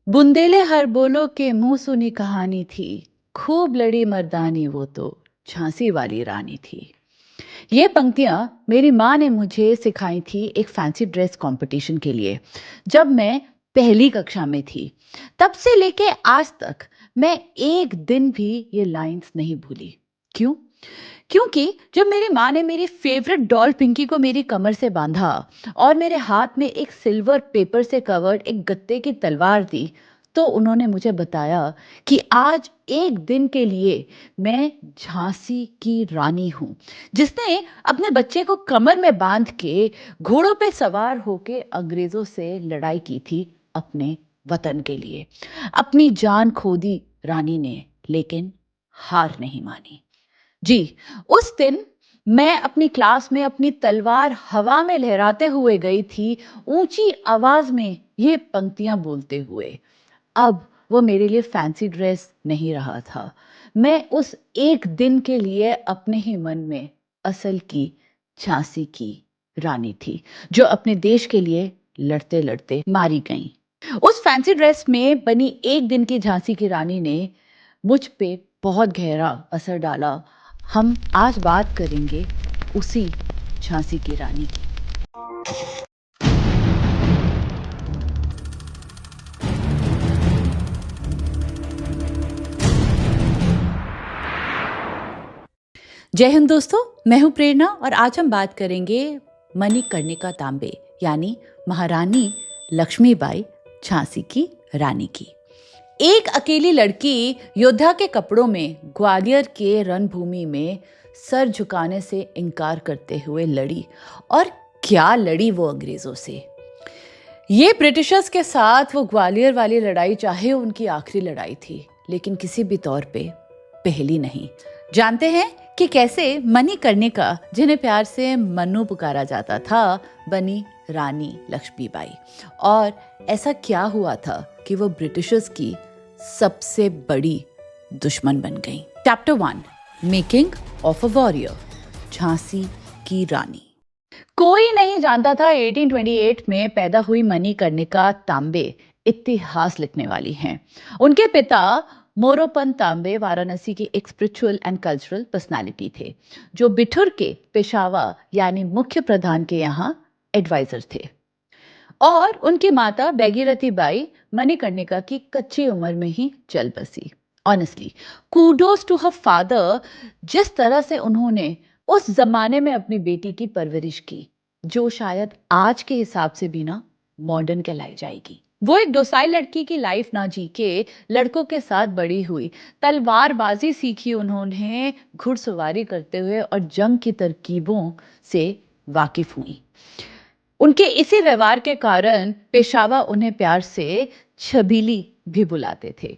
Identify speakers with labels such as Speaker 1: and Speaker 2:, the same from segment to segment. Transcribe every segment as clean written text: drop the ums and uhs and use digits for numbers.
Speaker 1: बुंदेले हर बोलो के मुंह सुनी कहानी थी। खूब लड़ी मर्दानी वो तो झांसी वाली रानी थी। ये पंक्तियां मेरी माँ ने मुझे सिखाई थी एक फैंसी ड्रेस कंपटीशन के लिए, जब मैं पहली कक्षा में थी। तब से लेके आज तक मैं एक दिन भी ये लाइंस नहीं भूली। क्यों? क्योंकि जब मेरी माँ ने मेरी फेवरेट डॉल पिंकी को मेरी कमर से बांधा और मेरे हाथ में एक सिल्वर पेपर से कवर्ड एक गत्ते की तलवार दी, तो उन्होंने मुझे बताया कि आज एक दिन के लिए मैं झांसी की रानी हूँ, जिसने अपने बच्चे को कमर में बांध के घोड़ों पे सवार होके अंग्रेजों से लड़ाई की थी अपने वतन के लिए। अपनी जान खो दी रानी ने, लेकिन हार नहीं मानी। जी, उस दिन मैं अपनी क्लास में अपनी तलवार हवा में लहराते हुए गई थी, ऊंची आवाज में ये पंक्तियां बोलते हुए। अब वो मेरे लिए फैंसी ड्रेस नहीं रहा था। मैं उस एक दिन के लिए अपने ही मन में असल की झांसी की रानी थी, जो अपने देश के लिए लड़ते लड़ते मारी गई। उस फैंसी ड्रेस में बनी एक दिन की झांसी की रानी ने मुझ पे बहुत गहरा असर डाला। हम आज बात करेंगे उसी झांसी की रानी की। जय हिंद दोस्तों, मैं हूं प्रेरणा और आज हम बात करेंगे मणिकर्णिका तांबे यानी महारानी लक्ष्मीबाई, झांसी की रानी की। एक अकेली लड़की योद्धा के कपड़ों में ग्वालियर के रणभूमि में सर झुकाने से इनकार करते हुए लड़ी, और क्या लड़ी वो अंग्रेजों से। ये ब्रिटिशर्स के साथ वो ग्वालियर वाली लड़ाई चाहे उनकी आखिरी लड़ाई थी, लेकिन किसी भी तौर पे पहली नहीं। जानते हैं कि कैसे मणिकर्णिका, जिन्हें प्यार से मन्नू पुकारा जाता था, बनी रानी लक्ष्मीबाई, और ऐसा क्या हुआ था कि वो ब्रिटिशर्स की सबसे बड़ी दुश्मन बन गई। Chapter 1, making of a warrior, Jhansi की रानी। कोई नहीं जानता था 1828 में पैदा हुई मणिकर्णिका तांबे इतिहास लिखने वाली हैं। उनके पिता मोरोपंत तांबे वाराणसी की एक स्पिरिचुअल एंड कल्चरल पर्सनालिटी थे, जो बिठुर के पेशावा यानी मुख्य प्रधान के यहाँ एडवाइजर थे। और उनकी माता बैगीरथी बाई मणिकर्णिका की कच्ची उम्र में ही चल बसी। Honestly, kudos to her father, जिस तरह से उन्होंने उस जमाने में अपनी बेटी की परवरिश की, जो शायद आज के हिसाब से भी ना मॉडर्न कहलाई जाएगी। वो एक डोसाइल लड़की की लाइफ ना जी के लड़कों के साथ बड़ी हुई। तलवारबाजी सीखी उन्होंने घुड़सवारी करते हुए, और जंग की तरकीबों से वाकिफ हुई। उनके इसी व्यवहार के कारण पेशावा उन्हें प्यार से छबीली भी बुलाते थे।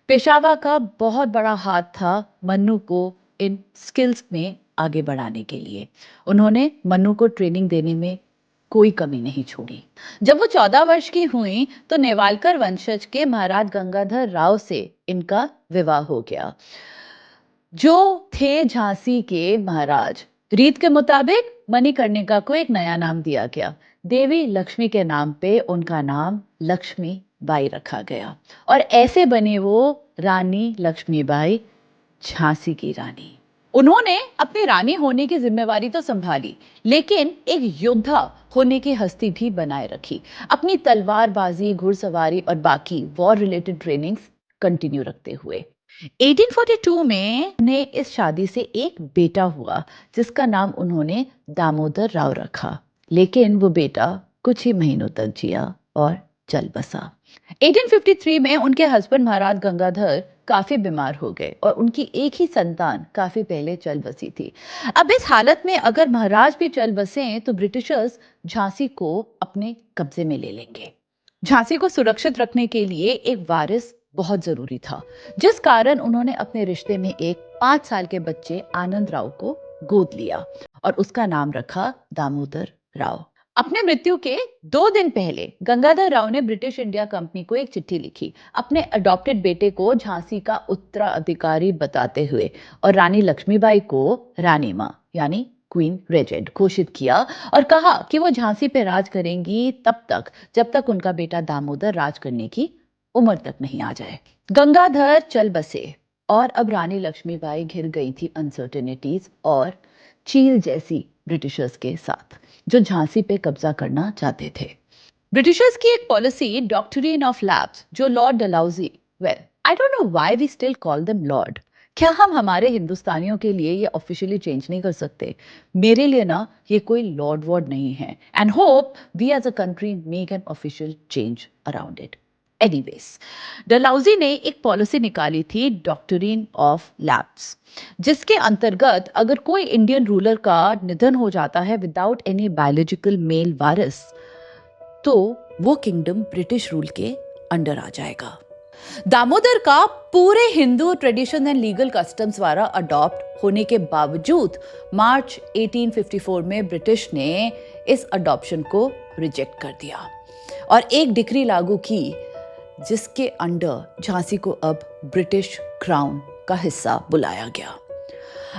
Speaker 1: पेशावा का बहुत बड़ा हाथ था मन्नू को इन स्किल्स में आगे बढ़ाने के लिए। उन्होंने मन्नू को ट्रेनिंग देने में कोई कमी नहीं छोड़ी। जब वो 14 वर्ष की हुई तो नेवालकर वंशज के महाराज गंगाधर राव से इनका विवाह हो गया, जो थे झांसी के महाराज। रीत के मुताबिक मणिकर्णिका को एक नया नाम दिया गया। देवी लक्ष्मी के नाम पे उनका नाम लक्ष्मी बाई रखा गया, और ऐसे बने वो रानी लक्ष्मीबाई, झांसी की रानी। उन्होंने अपनी रानी होने की जिम्मेवारी तो संभाली, लेकिन एक योद्धा होने की हस्ती भी बनाए रखी। अपनी तलवारबाजी, घुड़सवारी और बाकी वॉर रिलेटेड ट्रेनिंग्स कंटिन्यू रखते हुए 1842 में उन्हें इस शादी से एक बेटा हुआ, जिसका नाम उन्होंने दामोदर राव रखा। लेकिन वो बेटा कुछ ही महीनों तक जिया और चल बसा। 1853 में उनके हस्बैंड महाराज गंगाधर काफी बीमार हो गए, और उनकी एक ही संतान काफी पहले चल बसी थी। अब इस हालत में अगर महाराज भी चल बसे तो ब्रिटिशर्स झांसी को अपने कब्जे में ले लेंगे। झांसी को सुरक्षित रखने के लिए एक वारिस बहुत जरूरी था, जिस कारण उन्होंने अपने रिश्ते में एक 5 साल के बच्चे आनंद राव को गोद लिया, और उसका नाम रखा दामोदर राव। अपने मृत्यु के 2 दिन पहले गंगाधर राव ने ब्रिटिश इंडिया कंपनी को एक चिट्ठी लिखी, अपने अडॉप्टेड बेटे को झांसी का उत्तराधिकारी बताते हुए, और रानी लक्ष्मीबाई को रानी मां यानी क्वीन रेजेंट घोषित किया, और कहा कि वो झांसी पे राज करेंगी तब तक जब तक उनका बेटा दामोदर राज करने की उम्र तक नहीं आ जाए। गंगाधर चल बसे और अब रानी लक्ष्मीबाई घिर गई थी अनसर्टेनिटीज और चील जैसी ब्रिटिशर्स के साथ, जो झांसी पे कब्जा करना चाहते थे। ब्रिटिशर्स की एक पॉलिसी डॉक्ट्रिन ऑफ लैप्स, जो lord Dalhousie, well I don't know why we still call them lord, क्या हम हमारे हिंदुस्तानियों के लिए ये ऑफिशियली चेंज नहीं कर सकते? मेरे लिए ना ये कोई लॉर्ड वॉर्ड नहीं है, and hope we as a country make an official change around it. Anyways, Dalhousie ने एक पॉलिसी निकाली थी डॉक्ट्रिन ऑफ लैप्स, जिसके अंतर्गत अगर कोई इंडियन रूलर का निधन हो जाता है विदाउट एनी बायोलॉजिकल मेल वारिस, तो वो किंगडम ब्रिटिश रूल के अंडर आ जाएगा। दामोदर का पूरे Hindu tradition and legal customs द्वारा अडॉप्ट होने के बावजूद मार्च 1854 में ब्रिटिश ने इस अडॉप्शन को रिजेक्ट कर दिया और एक डिक्री लागू की, जिसके अंडर झांसी को अब ब्रिटिश क्राउन का हिस्सा बुलाया गया।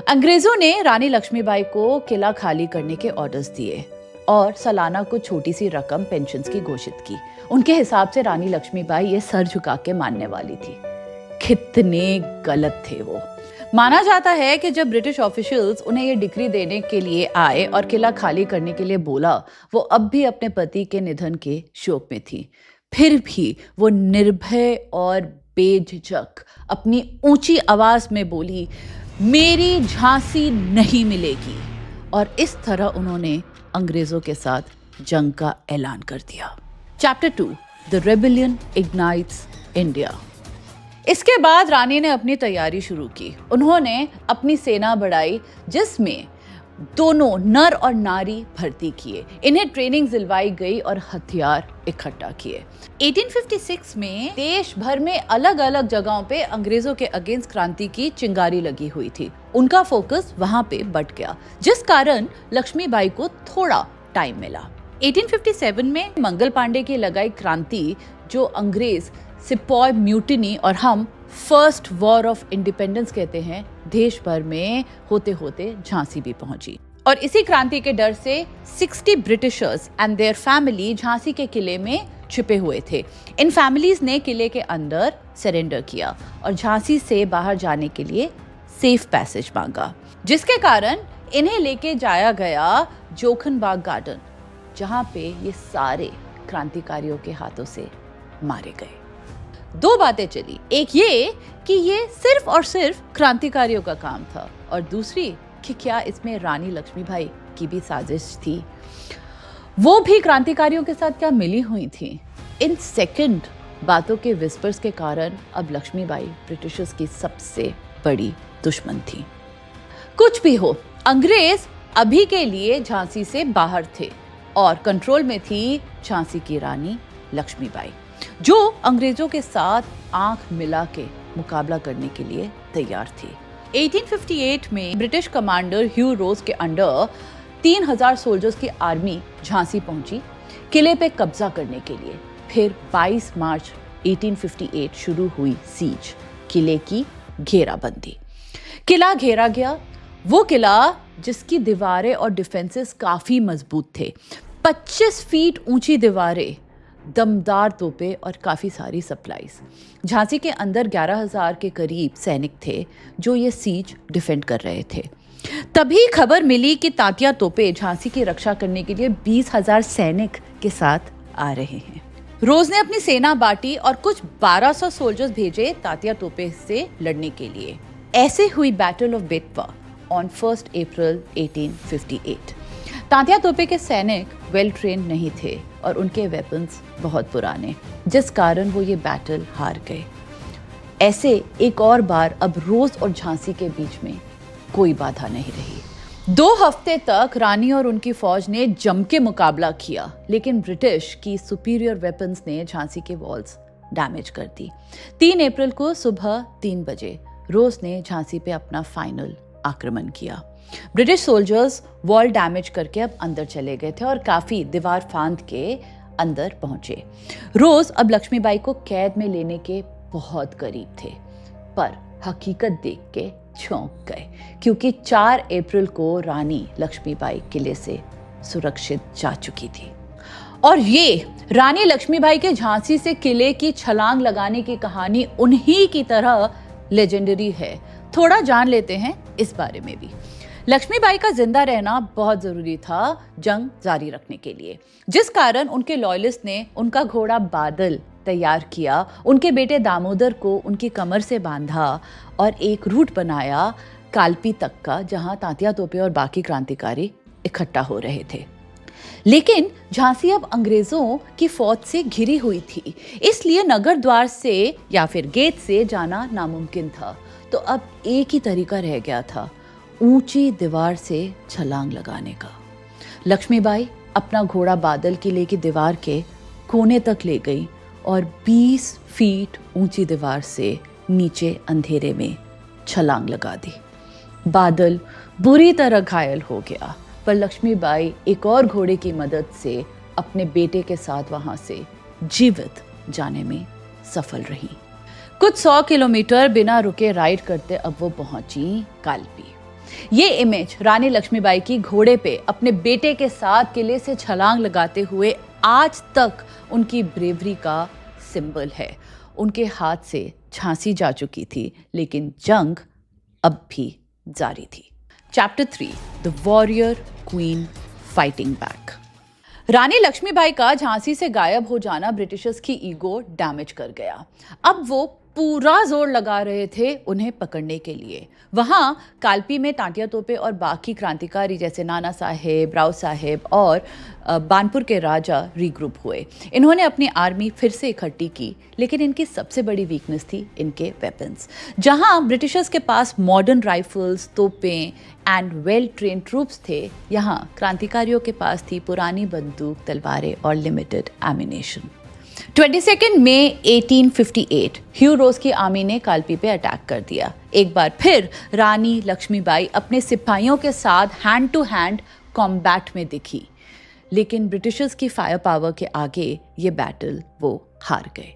Speaker 1: अंग्रेजों ने रानी लक्ष्मीबाई को किला खाली करने के ऑर्डर्स दिए और सालाना कुछ छोटी सी रकम पेंशन्स की घोषित की। उनके हिसाब से रानी लक्ष्मीबाई ये सर झुका के मानने वाली थी। कितने गलत थे वो। माना जाता है कि जब ब्रिटिश ऑफिशियल्स उन्हें ये डिक्री देने के लिए आए और किला खाली करने के लिए बोला, वो अब भी अपने पति के निधन के शोक में थी। फिर भी वो निर्भय और बेझिझक अपनी ऊंची आवाज में बोली, मेरी झांसी नहीं मिलेगी। और इस तरह उन्होंने अंग्रेजों के साथ जंग का ऐलान कर दिया। Chapter 2, the rebellion ignites India. इसके बाद रानी ने अपनी तैयारी शुरू की। उन्होंने अपनी सेना बढ़ाई, जिसमें दोनों नर और नारी भर्ती किए, इन्हें ट्रेनिंग दिलवाई गई और हथियार इकट्ठा किए। 1856 में देश भर में अलग अलग जगहों पे अंग्रेजों के अगेंस्ट क्रांति की चिंगारी लगी हुई थी। उनका फोकस वहां पे बट गया, जिस कारण लक्ष्मीबाई को थोड़ा टाइम मिला। 1857 में मंगल पांडे की लगाई क्रांति, जो अंग्रेज सिपॉय म्यूटिनी और हम फर्स्ट वॉर ऑफ इंडिपेंडेंस कहते हैं, देश भर में होते होते झांसी भी पहुंची। और इसी क्रांति के डर से 60 Britishers and their family Jhansi के किले में छिपे हुए थे। इन फैमिलीज ने किले के अंदर सरेंडर किया और झांसी से बाहर जाने के लिए सेफ पैसेज मांगा, जिसके कारण इन्हें लेके जाया गया जोखनबाग गार्डन, जहां पे ये सारे क्रांतिकारियों के हाथों से मारे गए। दो बातें चली, एक ये कि ये सिर्फ और सिर्फ क्रांतिकारियों का काम था, और दूसरी कि क्या इसमें रानी लक्ष्मीबाई की भी साजिश थी। वो भी क्रांतिकारियों के साथ क्या मिली हुई थी। इन सेकंड बातों के विस्पर्स के कारण अब लक्ष्मीबाई ब्रिटिशर्स की सबसे बड़ी दुश्मन थी। कुछ भी हो, अंग्रेज अभी के लिए झांसी से बाहर थे और कंट्रोल में थी झांसी की रानी लक्ष्मीबाई, जो अंग्रेजों के साथ आंख मिला के मुकाबला करने के लिए तैयार थी। 1858 में ब्रिटिश कमांडर ह्यू रोज के अंडर 3000 सोल्जर्स की आर्मी झांसी पहुंची किले पे कब्जा करने के लिए। फिर 22 मार्च 1858 शुरू हुई सीज, किले की घेराबंदी। किला घेरा गया, वो किला जिसकी दीवारें और डिफेंसेस काफी मजबूत थे। 25 फीट ऊंची दीवारें, दमदार तोपें और काफी सारी सप्लाईज। झांसी के अंदर 11,000 के करीब सैनिक थे जो ये सीज डिफेंड कर रहे थे। तभी खबर मिली कि तांतिया तोपे झांसी की रक्षा करने के लिए 20,000 सैनिक के साथ आ रहे हैं। रोज ने अपनी सेना बांटी और कुछ 1200 सोल्जर्स भेजे तांतिया तोपे से लड़ने के लिए। ऐसे हुई बैटल ऑफ बेतवा ऑन 1 अप्रैल 1858। तांतिया तोपे के सैनिक वेल ट्रेन नहीं थे और उनके वेपन्स बहुत पुराने, जिस कारण वो ये बैटल हार गए। ऐसे एक और बार अब रोज और झांसी के बीच में कोई बाधा नहीं रही। 2 हफ्ते तक रानी और उनकी फौज ने जम के मुकाबला किया, लेकिन ब्रिटिश की सुपीरियर वेपन्स ने झांसी के वॉल्स डैमेज कर दी। 3 अप्रैल को सुबह 3 बजे रोज ने झांसी पे अपना फाइनल आक्रमण किया। ब्रिटिश सोल्जर्स वॉल डैमेज करके अब अंदर चले गए थे और काफी दीवार फांद के अंदर पहुंचे। रोज अब लक्ष्मीबाई को कैद में लेने के बहुत करीब थे, पर हकीकत देख के चौंक गए, क्योंकि 4 अप्रैल को रानी लक्ष्मीबाई किले से सुरक्षित जा चुकी थी और ये रानी लक्ष्मीबाई के झांसी से किले की छलांग लगाने की कहानी उन्हीं की तरह लेजेंडरी है। थोड़ा जान लेते हैं इस बारे में भी। लक्ष्मीबाई का जिंदा रहना बहुत जरूरी था जंग जारी रखने के लिए, जिस कारण उनके लॉयलिस्ट ने उनका घोड़ा बादल तैयार किया, उनके बेटे दामोदर को उनकी कमर से बांधा और एक रूट बनाया कालपी तक का, जहां तात्या तोपे और बाकी क्रांतिकारी इकट्ठा हो रहे थे। लेकिन झांसी अब अंग्रेजों की फौज से घिरी हुई थी, इसलिए नगर द्वार से या फिर गेट से जाना नामुमकिन था। तो अब एक ही तरीका रह गया था, ऊंची दीवार से छलांग लगाने का। लक्ष्मीबाई अपना घोड़ा बादल किले की दीवार के कोने तक ले गई और 20 फीट ऊंची दीवार से नीचे अंधेरे में छलांग लगा दी। बादल बुरी तरह घायल हो गया, पर लक्ष्मीबाई एक और घोड़े की मदद से अपने बेटे के साथ वहां से जीवित जाने में सफल रही। कुछ 100 किलोमीटर बिना रुके राइड करते अब वो पहुंची कालपी। ये इमेज रानी लक्ष्मीबाई की घोड़े पे अपने बेटे के साथ किले से छलांग लगाते हुए आज तक उनकी ब्रेवरी का सिंबल है। उनके हाथ से झांसी जा चुकी थी, लेकिन जंग अब भी जारी थी। Chapter 3, the warrior queen fighting back. Rani Lakshmibai का झांसी से गायब हो जाना ब्रिटिशर्स की ईगो डैमेज कर गया। अब वो पूरा जोर लगा रहे थे उन्हें पकड़ने के लिए। वहां कालपी में तांतिया तोपे और बाकी क्रांतिकारी जैसे नाना साहेब, राव साहेब और बानपुर के राजा रीग्रुप हुए। इन्होंने अपनी आर्मी फिर से इकट्ठी की, लेकिन इनकी सबसे बड़ी वीकनेस थी इनके वेपन्स। जहां ब्रिटिशर्स के पास मॉडर्न राइफल्स, तोपें एंड वेल ट्रेन ट्रूप्स थे, यहाँ क्रांतिकारियों के पास थी पुरानी बंदूक, तलवारें और लिमिटेड एमिनेशन। 22 मई 1858 ह्यू रोज की आर्मी ने कालपी पे अटैक कर दिया। एक बार फिर रानी लक्ष्मीबाई अपने सिपाहियों के साथ हैंड टू हैंड कॉम्बैट में दिखी, लेकिन ब्रिटिशर्स की फायर पावर के आगे ये बैटल वो हार गए।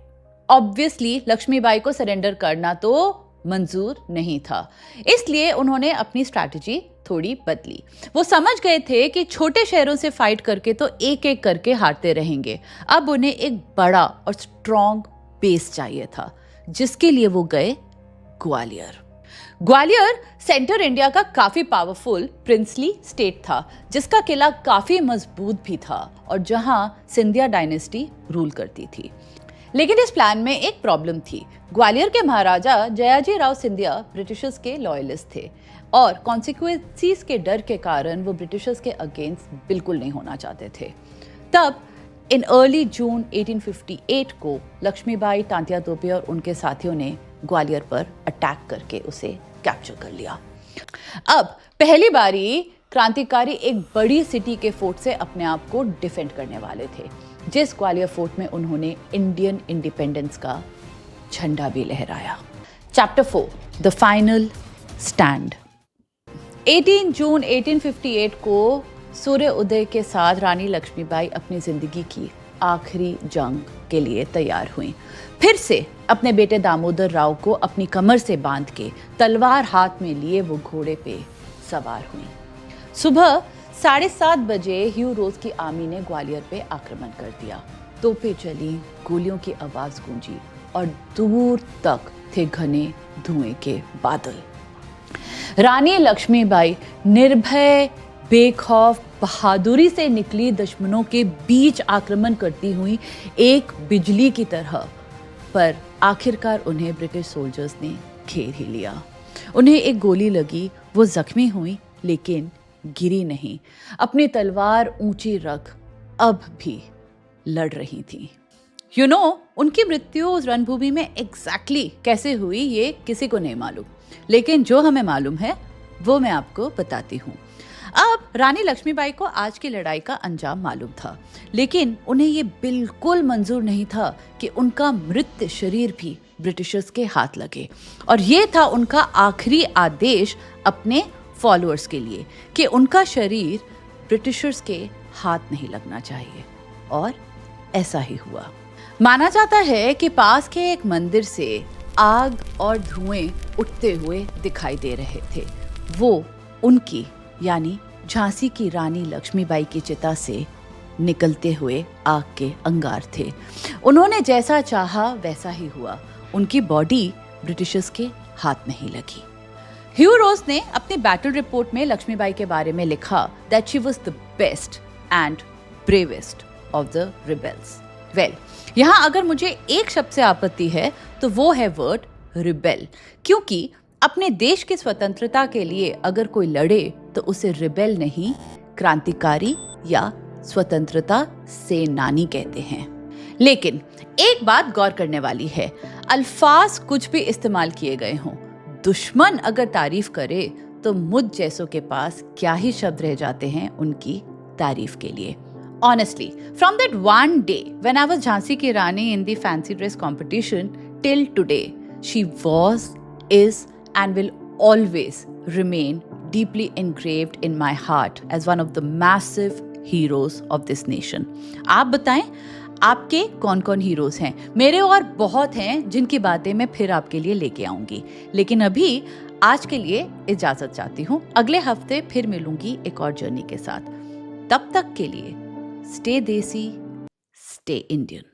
Speaker 1: ऑब्वियसली लक्ष्मीबाई को सरेंडर करना तो मंजूर नहीं था, इसलिए उन्होंने अपनी स्ट्रैटेजी थोड़ी बदली। वो समझ गए थे कि छोटे शहरों से फाइट करके तो एक एक करके हारते रहेंगे। अब उन्हें एक बड़ा और स्ट्रॉन्ग बेस चाहिए था, जिसके लिए वो गए ग्वालियर। ग्वालियर सेंटर इंडिया का काफी पावरफुल प्रिंसली स्टेट था, जिसका किला काफी मजबूत भी था और जहां सिंधिया डायनेस्टी रूल करती थी। लेकिन इस प्लान में एक प्रॉब्लम थी। ग्वालियर के महाराजा जयाजी राव सिंधिया ब्रिटिशर्स के लॉयलिस्ट थे और कॉन्सिक्वेंसीज के डर के कारण वो ब्रिटिशर्स के अगेंस्ट बिल्कुल नहीं होना चाहते थे। तब इन अर्ली जून 1858 को लक्ष्मीबाई, तांतिया तोपे और उनके साथियों ने ग्वालियर पर अटैक करके उसे कैप्चर कर लिया। अब पहली बारी क्रांतिकारी एक बड़ी सिटी के फोर्ट से अपने आप को डिफेंड करने वाले थे, जिस ग्वालियर फोर्ट में उन्होंने इंडियन इंडिपेंडेंस का झंडा भी लहराया। Chapter 4, the final stand. 18 जून 1858 को सूर्य उदय के साथ रानी लक्ष्मीबाई अपनी जिंदगी की आखिरी जंग के लिए तैयार हुई। फिर से अपने बेटे दामोदर राव को अपनी कमर से बांध के तलवार हाथ में लिए वो घोड़े पे सवार हुई। सुबह 7:30 बजे ह्यू रोज की आर्मी ने ग्वालियर पे आक्रमण कर दिया। तोपें चली, गोलियों की आवाज गूंजी और दूर तक थे घने धुएं के बादल। रानी लक्ष्मीबाई निर्भय, बेखौफ, बहादुरी से निकली दुश्मनों के बीच आक्रमण करती हुई एक बिजली की तरह, पर आखिरकार उन्हें ब्रिटिश सोल्जर्स ने घेर ही लिया। उन्हें एक गोली लगी, वो जख्मी हुई लेकिन गिरी नहीं। अपनी तलवार ऊंची रख अब भी लड़ रही थी। उनकी मृत्यु उस रणभूमि में एग्जैक्टली कैसे हुई ये किसी को नहीं मालूम, लेकिन जो हमें मालूम है वो मैं आपको बताती हूँ। अब रानी लक्ष्मीबाई को आज की लड़ाई का अंजाम मालूम था, लेकिन उन्हें ये बिल्कुल मंजूर नहीं था कि उनका मृत शरीर भी ब्रिटिशर्स के हाथ लगे। और ये था उनका आखिरी आदेश अपने फॉलोअर्स के लिए कि उनका शरीर ब्रिटिशर्स के हाथ नहीं लगना चाहिए। और ऐसा ही हुआ। माना जाता है कि पास के एक मंदिर से आग और धुएं उठते हुए दिखाई दे रहे थे। वो उनकी यानी झांसी की रानी लक्ष्मीबाई की चिता से निकलते हुए आग के अंगार थे। उन्होंने जैसा चाहा वैसा ही हुआ। उनकी बॉडी ब्रिटिशर्स के हाथ नहीं लगी। ह्यू रोज ने अपनी बैटल रिपोर्ट में लक्ष्मीबाई के बारे में लिखा that she was the best and bravest of the rebels. Well, यहाँ अगर मुझे एक शब्द से आपत्ति है तो वो है वर्ड रिबेल, क्योंकि अपने देश की स्वतंत्रता के लिए अगर कोई लड़े तो उसे रिबेल नहीं, क्रांतिकारी या स्वतंत्रता सेनानी कहते हैं। लेकिन एक बात गौर करने वाली है, अल्फाज कुछ भी इस्तेमाल किए गए हों, दुश्मन अगर तारीफ करे तो मुझ जैसों के पास क्या ही शब्द रह जाते हैं उनकी तारीफ के लिए। Honestly, from that one day when I was Jhansi Ki Rani in the fancy dress competition till today, she was, is and will always remain deeply engraved in my heart as one of the massive heroes of this nation. आप बताएं आपके कौन कौन heroes हैं? मेरे और बहुत हैं जिनकी बातें मैं फिर आपके लिए लेके आऊंगी, लेकिन अभी आज के लिए इजाजत चाहती हूँ। अगले हफ्ते फिर मिलूंगी एक और जर्नी के साथ। तब तक के लिए स्टे देसी, स्टे इंडियन।